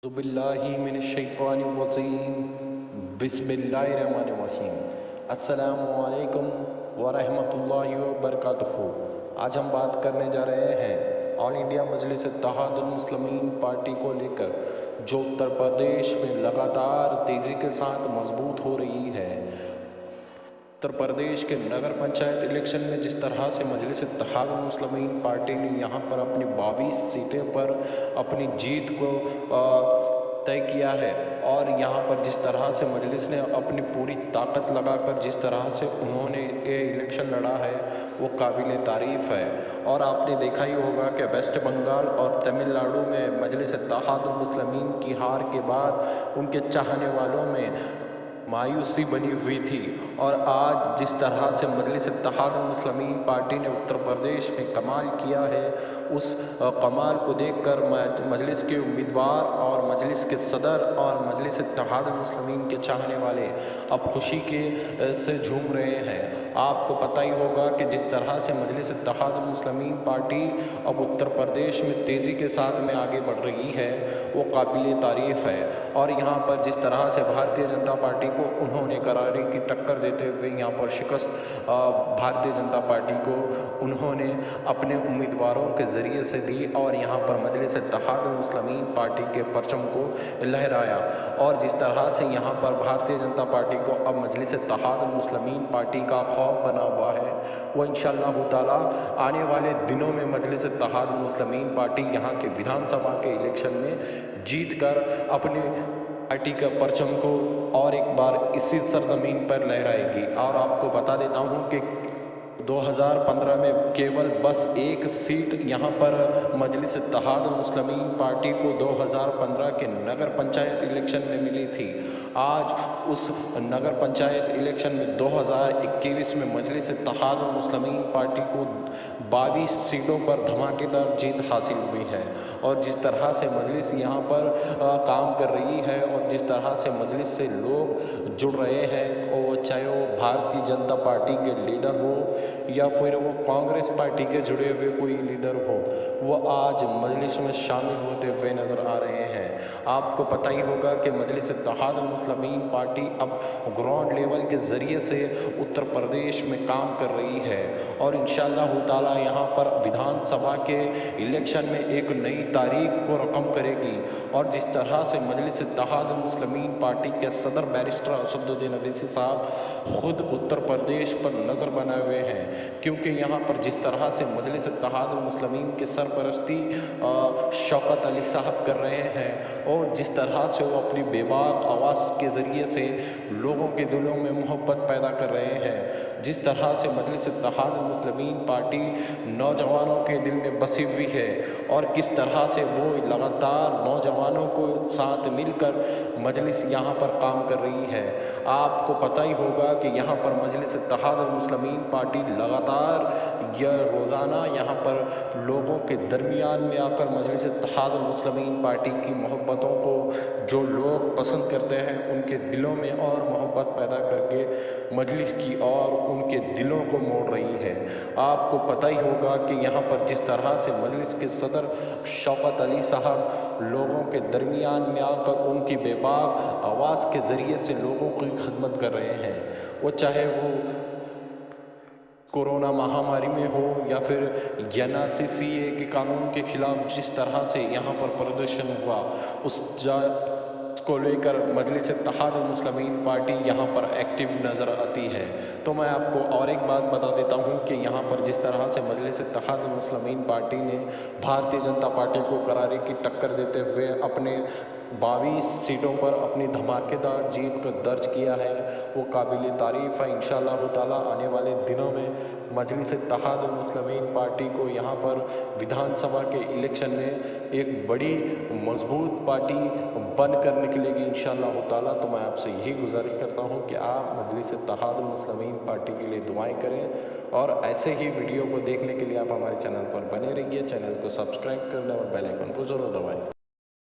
बिस्मिल्लाहिमिनश्शैतानिर्रजीम बिस्मिल्लाहिर्रहमानिर्रहीम। अस्सलामु अलैकुम वरहमतुल्लाहि वबरकातुहू। आज हम बात करने जा रहे हैं ऑल इंडिया मजलिस इत्तेहादुल मुस्लिमीन पार्टी को लेकर, जो उत्तर प्रदेश में लगातार तेज़ी के साथ मजबूत हो रही है। उत्तर प्रदेश के नगर पंचायत इलेक्शन में जिस तरह से मजलिस इत्तेहादुल मुस्लिमीन पार्टी ने यहाँ पर अपनी 22 सीटें पर अपनी जीत को तय किया है, और यहाँ पर जिस तरह से मजलिस ने अपनी पूरी ताकत लगाकर जिस तरह से उन्होंने ये इलेक्शन लड़ा है, वो काबिल तारीफ़ है। और आपने देखा ही होगा कि वेस्ट बंगाल और तमिलनाडु में मजलिस इत्तेहादुल मुस्लिमीन की हार के बाद उनके चाहने वालों में मायूसी बनी हुई थी, और आज जिस तरह से मजलिस इत्तेहादुल मुस्लिमीन पार्टी ने उत्तर प्रदेश में कमाल किया है, उस कमाल को देखकर मजलिस के उम्मीदवार और मजलिस के सदर और मजलिस इत्तेहादुल मुस्लिमीन के चाहने वाले अब खुशी के से झूम रहे हैं। आपको पता ही होगा कि जिस तरह से मजलिस इत्तेहादुल मुस्लिमीन पार्टी अब उत्तर प्रदेश में तेज़ी के साथ में आगे बढ़ रही है, वो काबिल तारीफ़ है। और यहाँ पर जिस तरह से भारतीय जनता पार्टी को उन्होंने करारी की टक्कर देते हुए यहाँ पर शिकस्त भारतीय जनता पार्टी को उन्होंने अपने उम्मीदवारों के ज़रिए से दी, और यहाँ पर मजलिस इत्तेहादुल मुस्लिमीन पार्टी के परचम को लहराया। और जिस तरह से यहाँ पर भारतीय जनता पार्टी को अब मजलिस इत्तेहादुल मुस्लिमीन पार्टी का खौफ बना हुआ है, वो इंशाअल्लाह ताला आने वाले दिनों में मजलिस इत्तेहादुल मुस्लिमीन पार्टी यहाँ के विधानसभा के इलेक्शन में जीत कर अपने पार्टी का परचम को और एक बार इसी सरजमीन पर लहराएगी। और आपको बता देता हूँ कि 2015 में केवल बस एक सीट यहाँ पर मजलिस इत्तेहादुल मुस्लिमीन पार्टी को 2015 के नगर पंचायत इलेक्शन में मिली थी। आज उस नगर पंचायत इलेक्शन में 2021 में मजलिस इत्तेहादुल मुस्लिमीन पार्टी को 22 सीटों पर धमाकेदार जीत हासिल हुई है। और जिस तरह से मजलिस यहाँ पर काम कर रही है, और जिस तरह से मजलिस से लोग जुड़ रहे हैं, और चाहे वो भारतीय जनता पार्टी के लीडर हो या फिर वो कांग्रेस पार्टी के जुड़े हुए कोई लीडर हो, वो आज मजलिस में शामिल होते हुए नज़र आ रहे हैं। आपको पता ही होगा कि मजलिस इत्तेहादुल मुस्लिमीन पार्टी अब ग्राउंड लेवल के ज़रिए से उत्तर प्रदेश में काम कर रही है, और इंशाअल्लाह ताला यहाँ पर विधानसभा के इलेक्शन में एक नई तारीख को रकम करेगी। और जिस तरह से मजलिस इत्तेहादुल मुस्लिमीन पार्टी के सदर बैरिस्टर असदुद्दीन अवैसी साहब खुद उत्तर प्रदेश पर नज़र बनाए हुए हैं, क्योंकि यहाँ पर जिस तरह से मजलिस इत्तेहादुल मुस्लिमीन की सरपरस्ती शौकत अली साहब कर रहे हैं, और जिस तरह से वो अपनी बेबाक आवाज़ के ज़रिए से लोगों के दिलों में मोहब्बत पैदा कर रहे हैं, जिस तरह से मजलिस इत्तेहादुल मुस्लिमीन पार्टी नौजवानों के दिल में बसी हुई है, और किस तरह से वो लगातार नौजवानों को साथ मिलकर मजलिस यहाँ पर काम कर रही है। आपको पता ही होगा कि यहाँ पर मजलिस इत्तेहादुल मुस्लिमीन पार्टी लगातार या रोज़ाना यहाँ पर लोगों के दरमियान में आकर मजलिस इत्तेहादुल मुस्लिमीन पार्टी की मोहब्बतों को जो लोग पसंद करते हैं, उनके दिलों में और मोहब्बत पैदा करके मजलिस की और उनके दिलों को मोड़ रही है। आपको पता ही होगा कि यहाँ पर जिस तरह से मजलिस के सदर शौकत अली साहब लोगों के दरमियान में आकर उनकी बेबाक आवाज़ के ज़रिए से लोगों की खिदमत कर रहे हैं, वो चाहे वो कोरोना महामारी में हो या फिर NRC के कानून के खिलाफ जिस तरह से यहाँ पर प्रदर्शन हुआ, को लेकर मजलिस इत्तेहादुल मुस्लिमीन पार्टी यहाँ पर एक्टिव नज़र आती है। तो मैं आपको और एक बात बता देता हूँ कि यहाँ पर जिस तरह से मजलिस इत्तेहादुल मुस्लिमीन पार्टी ने भारतीय जनता पार्टी को करारी की टक्कर देते हुए अपने 22 सीटों पर अपनी धमाकेदार जीत को दर्ज किया है, वो काबिल तारीफ़ है। इंशाअल्लाह ताला आने वाले दिनों में मजलिस इत्तेहादुल मुस्लिमीन पार्टी को यहाँ पर विधानसभा के इलेक्शन में एक बड़ी मजबूत पार्टी बनकर निकलेगी इंशाअल्लाह ताला। तो मैं आपसे यही गुजारिश करता हूँ कि आप मजलिस इत्तेहादुल मुस्लिमीन पार्टी के लिए दुआएं करें, और ऐसे ही वीडियो को देखने के लिए आप हमारे चैनल पर बने रहिए। चैनल को सब्सक्राइब कर लें और बेल आइकन को ज़रूर दबाएं।